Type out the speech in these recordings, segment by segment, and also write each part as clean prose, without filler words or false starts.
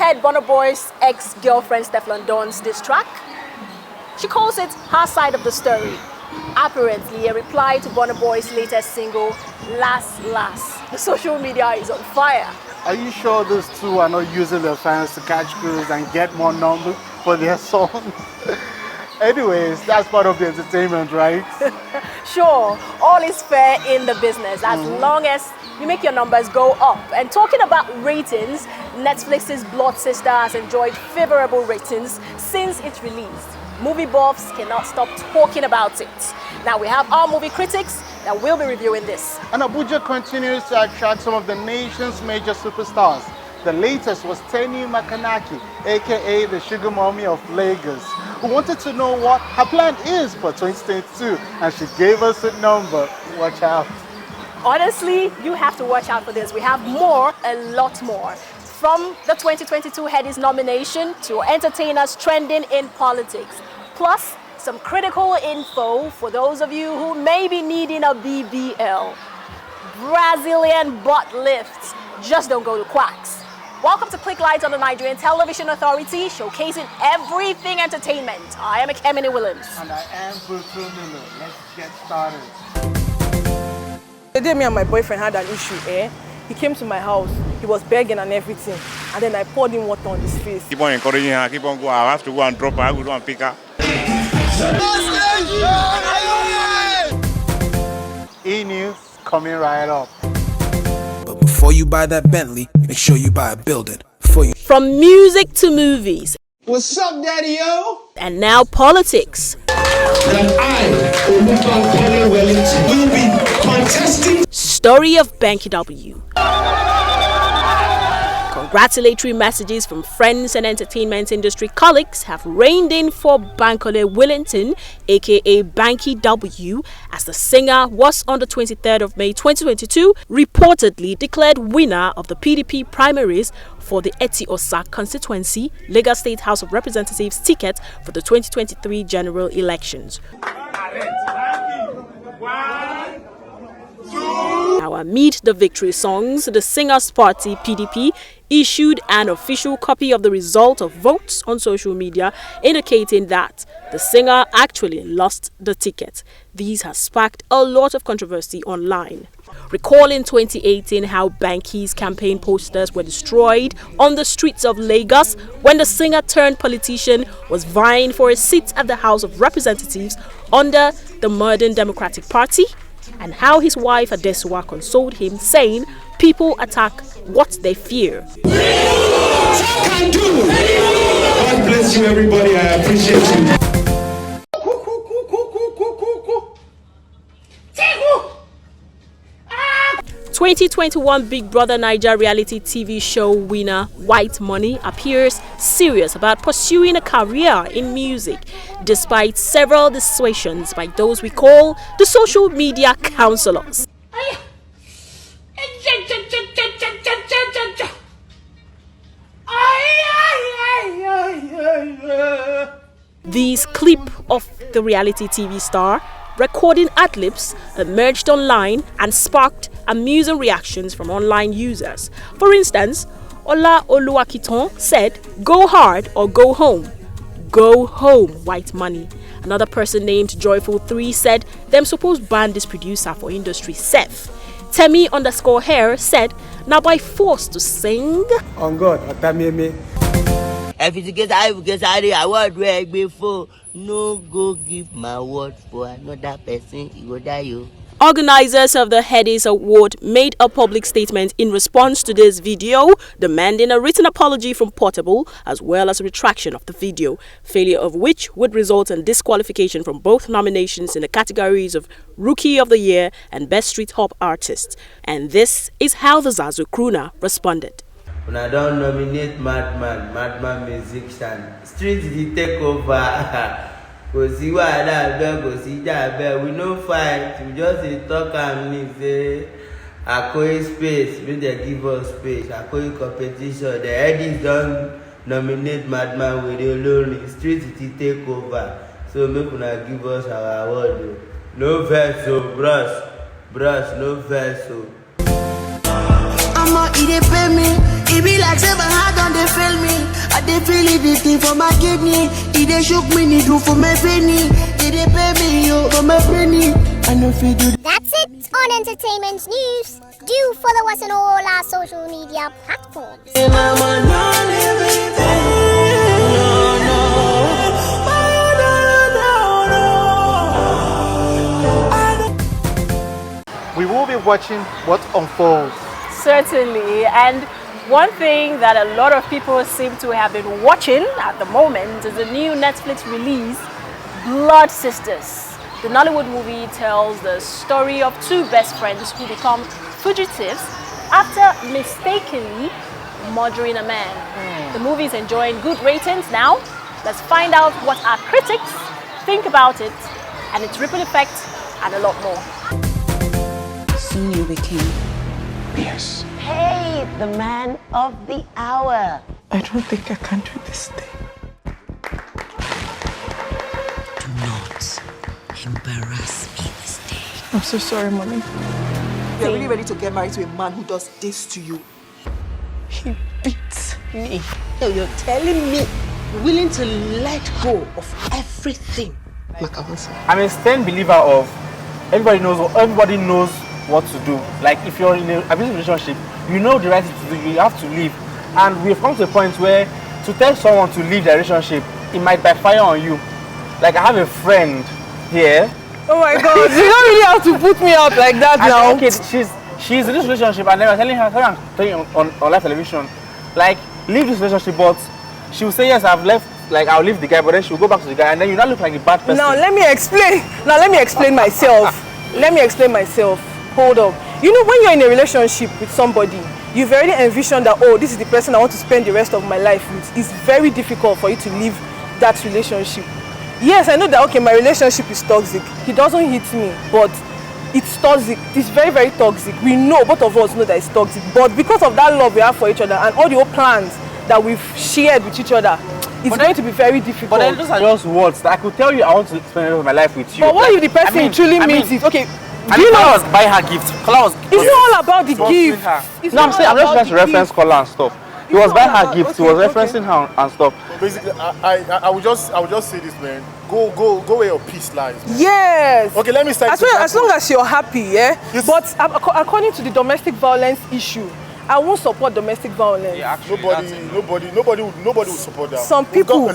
heard Burna Boy's ex-girlfriend Stefflon Don's diss track? She calls it her side of the story. Apparently, a reply to Burna Boy's latest single, Last Last. The social media is on fire. Are you sure those two are not using their fans to catch crews and get more numbers for their song? Anyways, that's part of the entertainment, right? Sure, all is fair in the business as long as you make your numbers go up. And talking about ratings, Netflix's Blood Sister has enjoyed favorable ratings since its release. Movie buffs cannot stop talking about it. Now we have our movie critics that will be reviewing this. And Abuja continues to attract some of the nation's major superstars. The latest was Teni MAKANAKI, aka the Sugar Mommy of Lagos, who wanted to know what her plan is for 2022, and she gave us a number. Watch out. Honestly, you have to watch out for this. We have more, a lot more. From the 2022 Headies nomination to entertainers trending in politics. Plus, some critical info for those of you who may be needing a BBL. Brazilian butt lifts. Just don't go to quacks. Welcome to Klieglight on the Nigerian Television Authority, showcasing everything entertainment. I am Kemini Williams. And I am Bruce Miller. Let's get started. The day me and my boyfriend had an issue, he came to my house, he was begging and everything, and then I poured him water on his face. Keep on encouraging her, keep on going. I have to go and drop her, I will go and pick her. E-News coming right up. But before you buy that Bentley, make sure you buy a building. From music to movies. What's up, Daddy-O? And now politics. That I, Oluban Wellington, will be contesting. Story of Banky W. Congratulatory messages from friends and entertainment industry colleagues have rained in for Bankole Wellington, aka Banky W, as the singer was on the 23rd of May 2022 reportedly declared winner of the PDP primaries for the Eti-Osa constituency, Lagos State House of Representatives ticket for the 2023 general elections. Now, amid the victory songs, the Singers Party PDP issued an official copy of the result of votes on social media, indicating that the singer actually lost the ticket. These has sparked a lot of controversy online. Recalling 2018 how Banky's campaign posters were destroyed on the streets of Lagos when the singer turned politician was vying for a seat at the House of Representatives under the Modern Democratic Party, and how his wife Adesua consoled him, saying people attack what they fear. God bless you, everybody. I appreciate you. 2021 Big Brother Naija reality TV show winner White Money appears serious about pursuing a career in music, despite several dissuasions by those we call the social media counselors. This clip of the reality TV star recording ad-libs emerged online and sparked amusing reactions from online users. For instance, Ola Oluwakiton said, "Go hard or go home." Go home, White Money. Another person named Joyful3 said, "Them suppose ban this producer for industry safe." Temi_hair said, "Now by force to sing." On God, Atameme. If you get I word where before, no go give my word for another person, you go die you. Organizers of the Headies Award made a public statement in response to this video, demanding a written apology from Portable as well as a retraction of the video, failure of which would result in disqualification from both nominations in the categories of Rookie of the Year and Best Street Hop Artist. And this is how the Zazu crooner responded. When I don't nominate Madman musician, street the take over. Go see what I go see that we no fight, we just talk and say Akoi space, when they give us space, Akoi competition, the Headies don't nominate Madman with the lonely street the take over. So make una give us our award. No verse, brush, no verse. He dey pay me. He be like say my heart on they fail me. I dey feel it the thing for my kidney. He dey shook me needle for my penny. He dey pay me yo for my penny. I know if you do. That's it on Entertainment News. Do follow us on all our social media platforms. We will be watching what unfolds. Certainly, and one thing that a lot of people seem to have been watching at the moment is the new Netflix release, Blood Sisters. The Nollywood movie tells the story of two best friends who become fugitives after mistakenly murdering a man. The movie is enjoying good ratings now. Let's find out what our critics think about it and its ripple effect and a lot more. Soon you'll be king. Yes. Hey, the man of the hour. I don't think I can do this thing. Do not embarrass me this day. I'm so sorry, Mommy. You're really ready to get married to a man who does this to you? He beats me. So you're telling me you're willing to let go of everything? I'm a stern believer of everybody knows what to do. Like if you're in an abusive relationship, you know the right thing to do, you have to leave. And we've come to a point where to tell someone to leave the relationship, it might backfire on you. Like I have a friend here. Oh my God, you don't really have to put me out like that now. Okay, she's in this relationship and they were telling her on live television, like leave this relationship, but she will say yes, I've left, like I'll leave the guy, but then she'll go back to the guy and then you not look like a bad person. Now let me explain myself. Let me explain myself. Hold up. You know, when you're in a relationship with somebody, you've already envisioned that, oh, this is the person I want to spend the rest of my life with. It's very difficult for you to leave that relationship. Yes, I know that, okay, my relationship is toxic. He doesn't hit me, but it's toxic. It's very, very toxic. We know, both of us know that it's toxic. But because of that love we have for each other and all the old plans that we've shared with each other, it's going to be very difficult. But then those are just words that I could tell you I want to spend the rest of my life with you. But what if the person truly means it? Okay. I was buying her gift. It's not all about the gift. No, I'm saying I'm just trying to reference Kola and stuff. He was buying her gifts. He was referencing her and stuff. Basically, I would just say this, man. Go where your peace lies. Man. Yes. Okay, let me start. As long as you're happy, yeah. Yes. But according to the domestic violence issue, I won't support domestic violence. Yeah, nobody would support that. Some people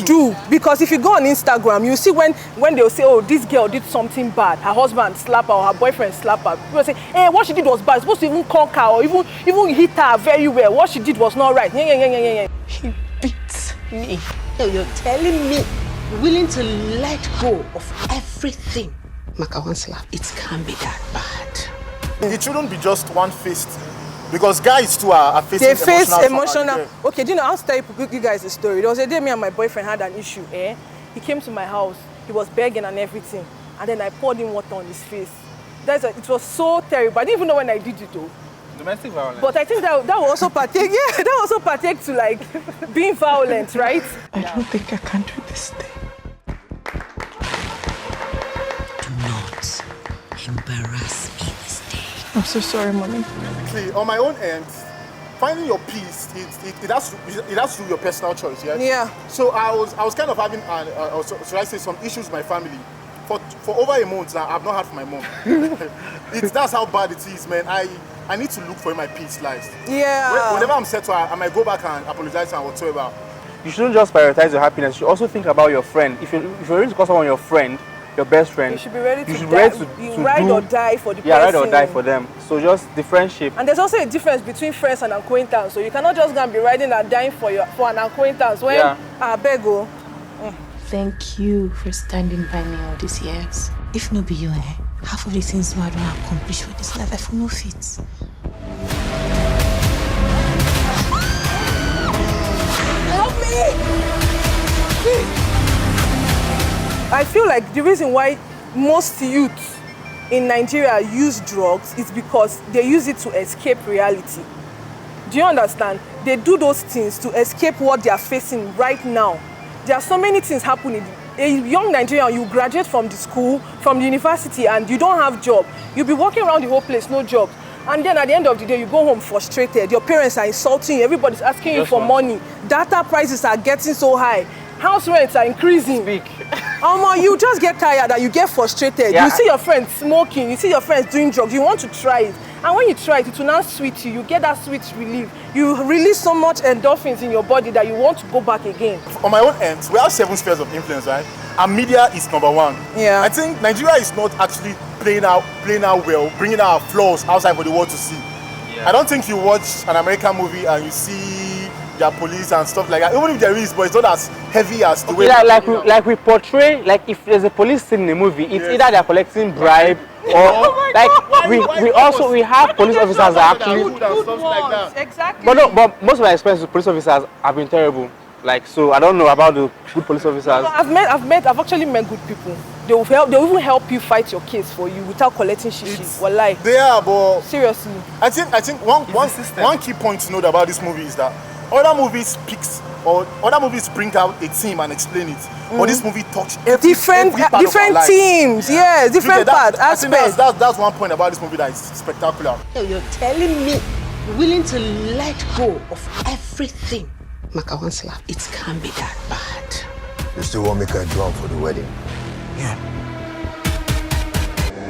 do, because if you go on Instagram, you see when they'll say, oh, this girl did something bad, her husband slapped her or her boyfriend slapped her. People say, hey, what she did was bad. It's supposed to even conquer or even hit her very well. What she did was not right. Yeah. He beats me. So you're telling me you're willing to let go of everything? Maka, one slap. It can't be that bad. It shouldn't be just one fist. Because guys too are facing emotional. Okay, do you know, I'll tell you guys a story. There was a day me and my boyfriend had an issue. He came to my house, he was begging and everything. And then I poured him water on his face. It was so terrible. I didn't even know when I did it though. Domestic violence. But I think that will also partake, yeah, that also partake to like being violent, right? I don't think I can do this thing. Do not embarrass me this day. I'm so sorry, Mommy. See, on my own end, finding your peace, it has to be your personal choice, yes? Yeah. So I was kind of having, should I say, some issues with my family. For over a month now, I've not heard from my mom. That's how bad it is, man. I need to look for my peace lies. Yeah. Whenever I'm set to her, I might go back and apologize and whatsoever. You shouldn't just prioritize your happiness. You should also think about your friend. If you're ready to call someone your friend, your best friend, you should be ready to ride or die for the person. Yeah, ride or die for them. So just the friendship. And there's also a difference between friends and acquaintance. So you cannot just go and be riding and dying for an acquaintance when I beg you. Thank you for standing by me all these years. If no be you, half of the things I don't accomplish for this life, I feel no fit. Help me! I feel like the reason why most youth in Nigeria use drugs is because they use it to escape reality. Do you understand? They do those things to escape what they are facing right now. There are so many things happening. A young Nigerian, you graduate from the school, from the university, and you don't have job. You'll be walking around the whole place, no job. And then at the end of the day, you go home frustrated. Your parents are insulting you. Everybody's asking you for money. Data prices are getting so high. House rents are increasing. You just get tired and you get frustrated. You see your friends smoking. You see your friends doing drugs. You want to try it. And when you try it, it will now sweet you. You get that sweet relief. You release so much endorphins in your body that you want to go back again. On my own end, we have 7 spheres of influence, right? And media is number 1. Yeah. I think Nigeria is not actually playing out well, bringing our flaws outside for the world to see. Yeah. I don't think you watch an American movie and you see their police and stuff like that. Even if there is, but it's not as heavy as the way. Like we portray, like if there's a police scene in a movie, it's either they're collecting bribe or we have police officers that actually. Exactly. But most of my experience with police officers have been terrible. Like, so I don't know about the good police officers. I've actually met good people. They will even help you fight your case for you without collecting shishi. Wallahi. They are, but seriously. I think one key point to note about this movie is that other movies bring out a theme and explain it. But this movie touched every part of our life. Teams, yes, different parts, aspects. That's one point about this movie that is spectacular. So you're telling me willing to let go of everything? Makawansla, it can't be that bad. You still want me to drum for the wedding? Yeah.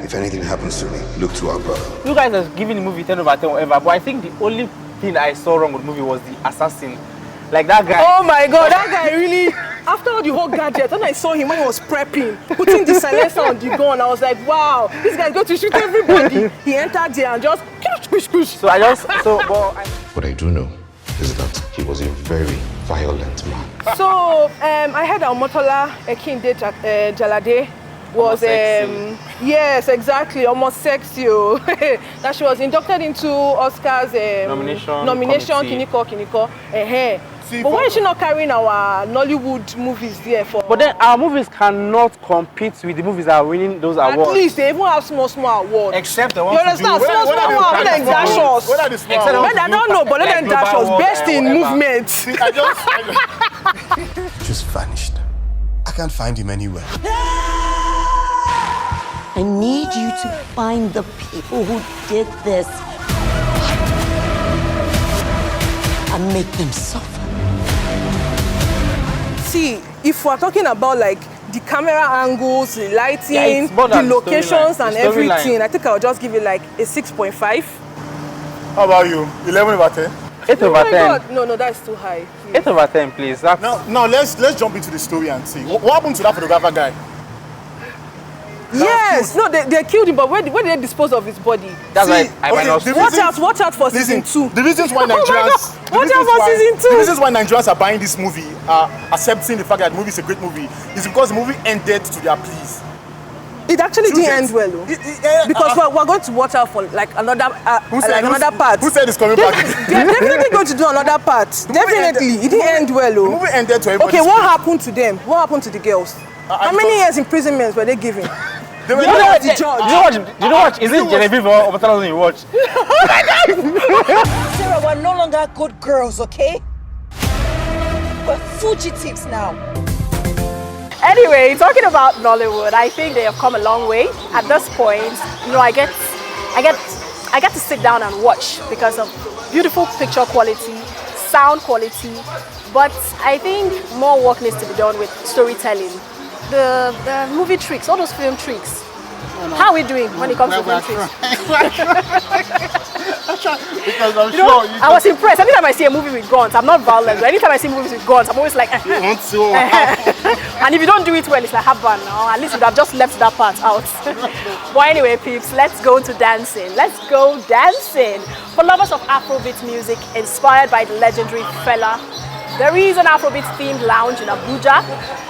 If anything happens to me, look to our brother. You guys are giving the movie 10 over 10 whatever, but I think the only thing I saw wrong with the movie was the assassin. Like that guy. Oh my god, that guy really, after all the whole gadget, when I saw him when he was prepping, putting the silencer on the gun, I was like, wow, this guy's going to shoot everybody. He entered there and just What I do know is that he was a very violent man. So I heard that Omotola Ekinde Jalade was yes, exactly, almost sexy. That she was inducted into Oscars nomination Kiniko. But why is she not carrying our Nollywood movies there for? But then our movies cannot compete with the movies that are winning those awards. At least they even have small awards. Except the ones you understand? Small awards. Let them dash us. I don't know, but let them dash us. Best in movement. Just vanished. I can't find him anywhere. I need you to find the people who did this and make them suffer. See, if we're talking about like the camera angles, the lighting, the locations and everything, I think I'll just give it like a 6.5. How about you? 11 over 10? 8 over 10. God. No, that's too high. Please. 8 over 10, please. Now let's jump into the story and see. What happened to that photographer guy? Yes, no, they killed him, but where did they dispose of his body? That's right. Watch out for season 2. The reasons why Nigerians the reasons why Nigerians are buying this movie, accepting the fact that the movie is a great movie, is because the movie ended to their pleas. It actually didn't end well, though. Because we're going to watch out for like another part. Who said it's coming back? They're definitely going to do another part. Definitely. It didn't end well, though. The movie ended to everybody. Okay, what happened to them? What happened to the girls? How many years imprisonment were they given? You know what? Is it Genevieve or Obatala you watch? Sarah, we're no longer good girls, okay? We're fugitives now. Anyway, talking about Nollywood, I think they have come a long way. At this point, I get to sit down and watch because of beautiful picture quality, sound quality, but I think more work needs to be done with storytelling. The movie tricks, all those film tricks. How are we doing when it comes to film tricks? Because I'm sure I was impressed. Anytime I see a movie with guns, I'm not violent, but anytime I see movies with guns, I'm always like, and if you don't do it well, it's like, Habban, or at least you'd have just left that part out. But anyway, peeps, let's go to dancing. Let's go dancing. For lovers of Afrobeat music inspired by the legendary Fela, there is an Afrobeat themed lounge in Abuja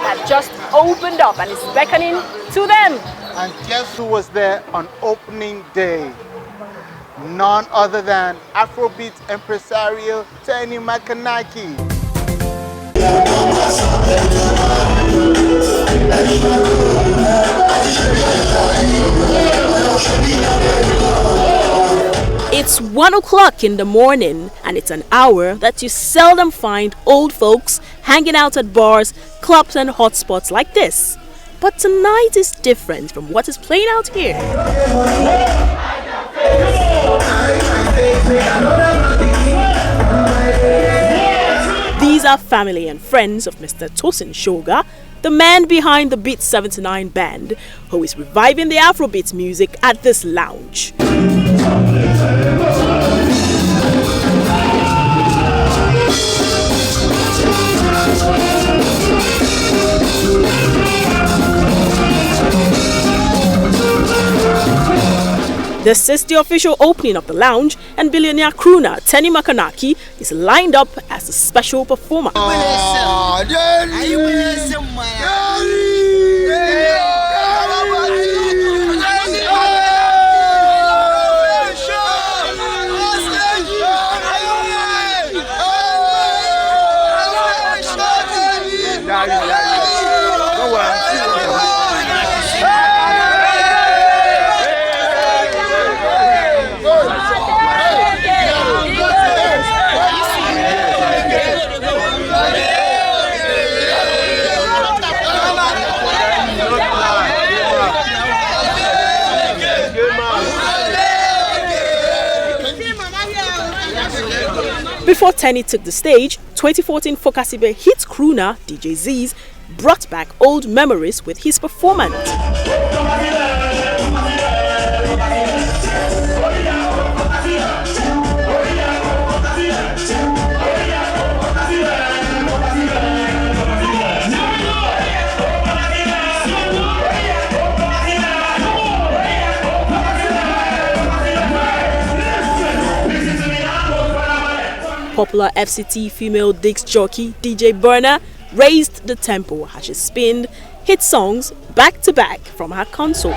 that just opened up and is beckoning to them. And guess who was there on opening day? None other than Afrobeat impresario Teni MAKANAKI. It's 1 o'clock in the morning, and it's an hour that you seldom find old folks hanging out at bars, clubs, and hotspots like this. But tonight is different from what is playing out here. These are family and friends of Mr. Tosun Shoga, the man behind the Beat 79 band, who is reviving the Afrobeat music at this lounge. This is the official opening of the lounge, and billionaire crooner Teni MAKANAKI is lined up as a special performer. Before Teni took the stage, 2014 Fokasibe hit crooner DJ Z's brought back old memories with his performance. Popular FCT female disc jockey DJ Burner raised the tempo as she spinned hit songs back to back from her console.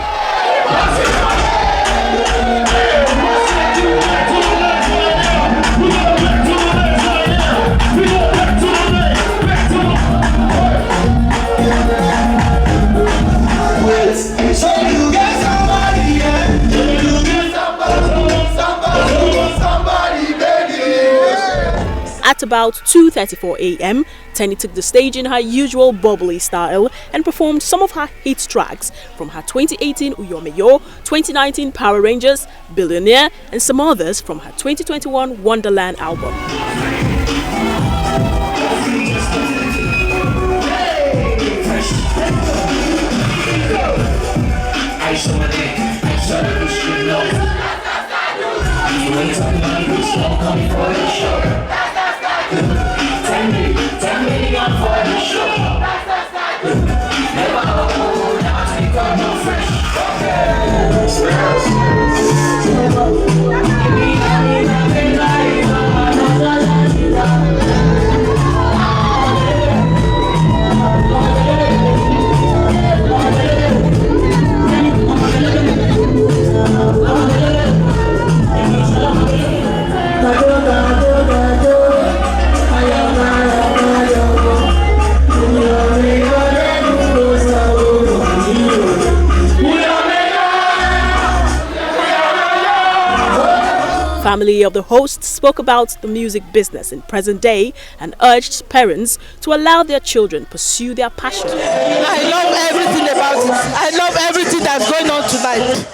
At about 2:34 a.m., Teni took the stage in her usual bubbly style and performed some of her hit tracks from her 2018 Uyomeyo, 2019 Power Rangers, Billionaire, and some others from her 2021 Wonderland album. Family of the host spoke about the music business in present day and urged parents to allow their children pursue their passion. I love everything about it. I love everything that's going on tonight.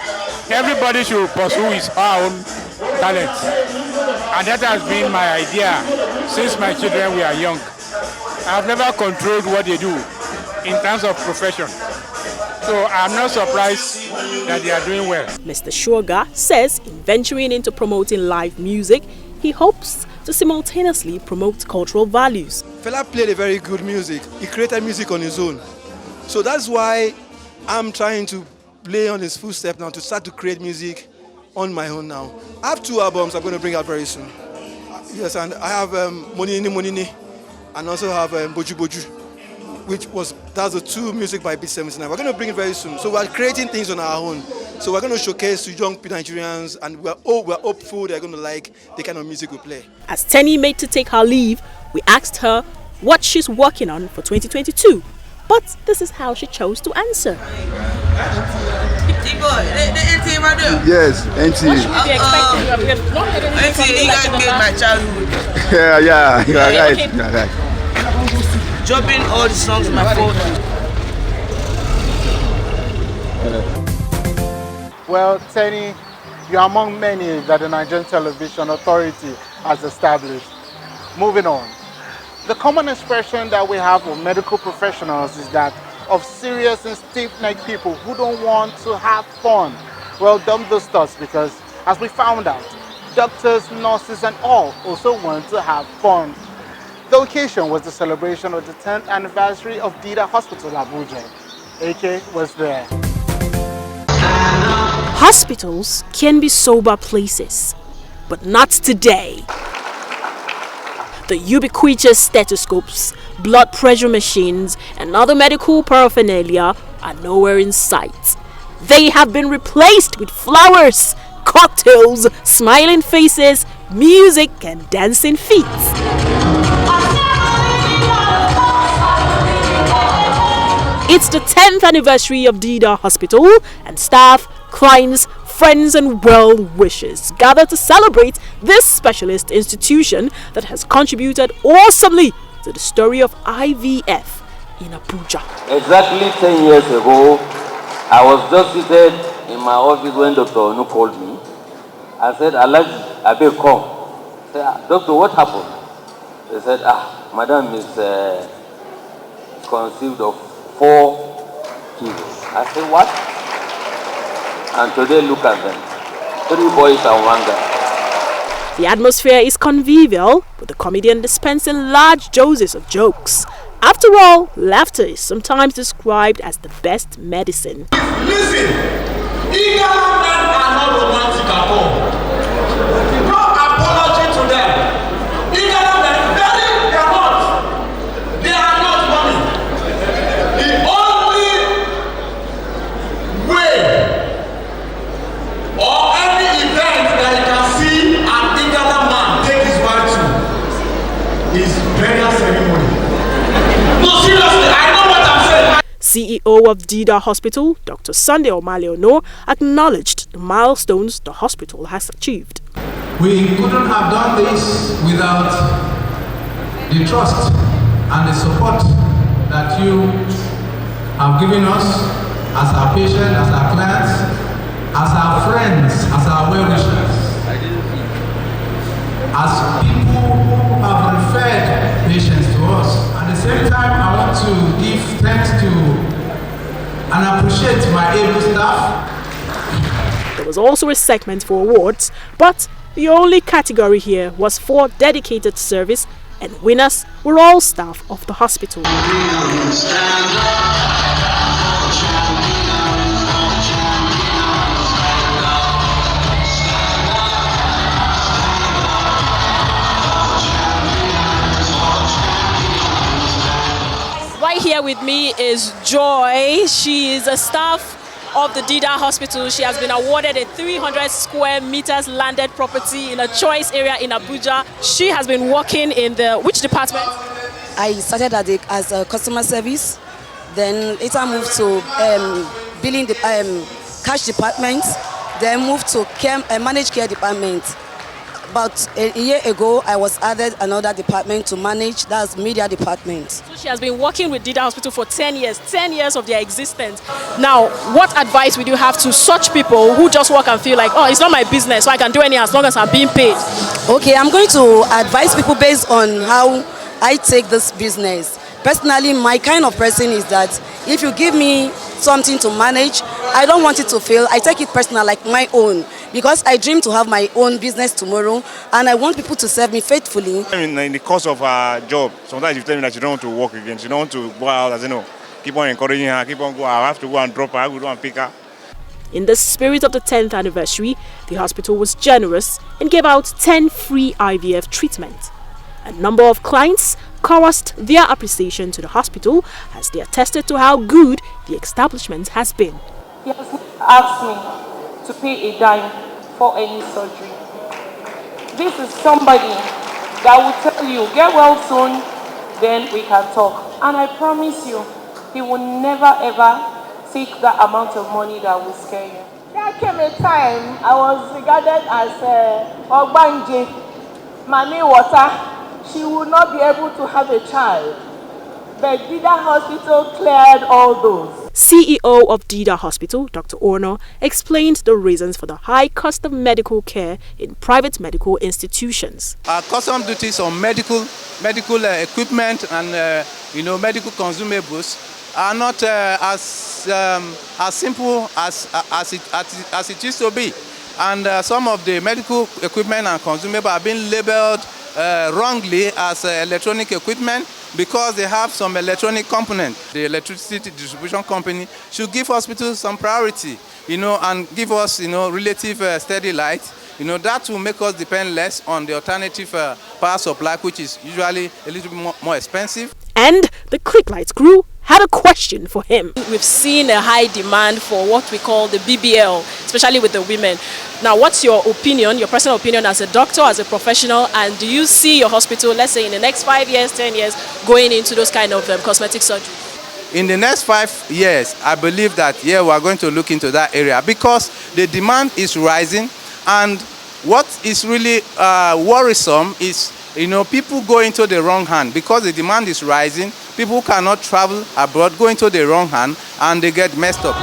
Everybody should pursue his own talent. And that has been my idea since my children were young. I've never controlled what they do in terms of profession. So I'm not surprised that they are doing well. Mr. Shoga says in venturing into promoting live music, he hopes to simultaneously promote cultural values. Fela played a very good music. He created music on his own. So that's why I'm trying to lay on his footsteps now to start to create music on my own now. I have 2 albums I'm going to bring out very soon. Yes, and I have Monini and also have Boju Boju, that's the 2 music by Beat 79. We're going to bring it very soon. So we're creating things on our own. So we're going to showcase to young Nigerians, and we're hopeful they're going to like the kind of music we play. As Teni made to take her leave, we asked her what she's working on for 2022. But this is how she chose to answer. Yes, NT. What should we be expecting? NT, you guys made my childhood. Yeah, you are right. You are right. Dropping all the songs on my phone. Well, Teni, You are among many that the Nigerian Television Authority has established. Moving on. The common expression that we have of medical professionals is that of serious and stiff-necked people who don't want to have fun. Well, dump those thoughts, because as we found out, doctors, nurses and all also want to have fun. The occasion was the celebration of the 10th anniversary of DEDA Hospital, Abuja. AK was there. Hospitals can be sober places, but not today. The ubiquitous stethoscopes, blood pressure machines, and other medical paraphernalia are nowhere in sight. They have been replaced with flowers, cocktails, smiling faces, music, and dancing feet. It's the 10th anniversary of DEDA Hospital, and staff, clients, friends and well-wishers gather to celebrate this specialist institution that has contributed awesomely to the story of IVF in Abuja. Exactly 10 years ago, I was just seated in my office when Dr. Onu called me. I said, Alaji, I beg come. I said, Doctor, what happened? They said, Madam is conceived of 4 kids. I said, what? And today, look at them. 3 boys and 1 girl. The atmosphere is convivial, with the comedian dispensing large doses of jokes. After all, laughter is sometimes described as the best medicine. Listen, Igala men are not romantic at all. No apology to them. Igala men, they are not. They are not money. The only way or any event that you can see an Igala man take his wife to is burial ceremony. No, seriously, I know what I'm saying. CEO of DEDA Hospital, Dr. Sunday Omaleono, acknowledged the milestones the hospital has achieved. We couldn't have done this without the trust and the support that you have given us as our patients, as our clients, as our friends, as our well-wishers, as people who have referred patients to us. At the same time, I want to give thanks to and appreciate my able staff. There was also a segment for awards, but the only category here was for dedicated service, and winners were all staff of the hospital. Right here with me is Joy. She is a staff of the DEDA Hospital. She has been awarded a 300 square meters landed property in a choice area in Abuja. She has been working in which department? I started as a customer service, then later moved to billing, cash department, then moved to managed care department. About a year ago, I was added another department to manage, that's media department. So she has been working with DEDA Hospital for 10 years of their existence. Now, what advice would you have to such people who just work and feel like, oh, it's not my business, so I can do anything as long as I'm being paid? Okay, I'm going to advise people based on how I take this business. Personally, my kind of person is that if you give me something to manage, I don't want it to fail. I take it personal, like my own, because I dream to have my own business tomorrow, and I want people to serve me faithfully. In the course of our job, sometimes you tell me that you don't want to work again, you don't want to go out, as you know, keep on encouraging her, keep on going. I have to go and drop her, I will go and pick her. In the spirit of the 10th anniversary, the hospital was generous and gave out 10 free IVF treatments. A number of clients chorused their appreciation to the hospital as they attested to how good the establishment has been. He has asked me to pay a dime for any surgery. This is somebody that will tell you, get well soon, then we can talk. And I promise you, he will never ever take that amount of money that will scare you. There came a time I was regarded as Ogbanje, Mami Water. She would not be able to have a child. But DEDA Hospital cleared all those. CEO of Dida Hospital, Dr. Orno, explained the reasons for the high cost of medical care in private medical institutions. Our custom duties on medical equipment and medical consumables are not as simple as it used to be, and some of the medical equipment and consumables have been labeled wrongly as electronic equipment because they have some electronic component. The electricity distribution company should give hospitals some priority, and give us, relative steady light. That will make us depend less on the alternative power supply, which is usually a little bit more expensive. And the Klieglight crew had a question for him. We've seen a high demand for what we call the BBL, especially with the women. Now, what's your opinion, your personal opinion as a doctor, as a professional, and do you see your hospital, let's say in the next 5 years, 10 years, going into those kind of cosmetic surgery? In the next 5 years, I believe that, we are going to look into that area because the demand is rising, and what is really worrisome is, people go into the wrong hand because the demand is rising. People cannot travel abroad, go into the wrong hand, and they get messed up.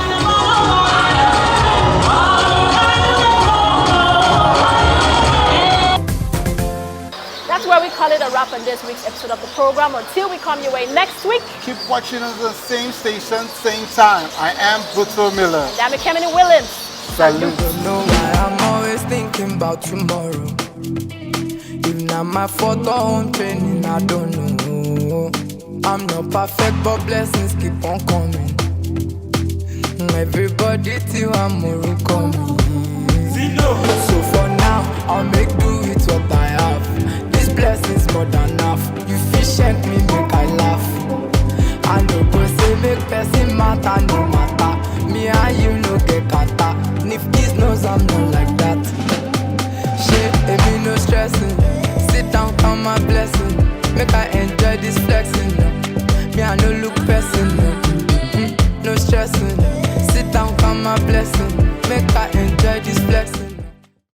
That's where we call it a wrap on this week's episode of the program. Until we come your way next week, keep watching us on the same station, same time. I am Buto Miller. I'm Kemini Williams. Salute. I don't know why I'm always thinking about tomorrow. If not my fault or own training, I don't know. I'm not perfect, but blessings keep on coming. Everybody till I'm more coming. So for now, I'll make do with what I have. This blessing's more than enough. You efficient me, make I laugh. I know go say make person matter, no matter. Me and you no get kata. And if this knows I'm not like that. Shit, me no stressing. Sit down, count my blessing. Make I enjoy this flexing. Me I no look person. No stressing. Sit down, count my blessing. Make I enjoy this flexing.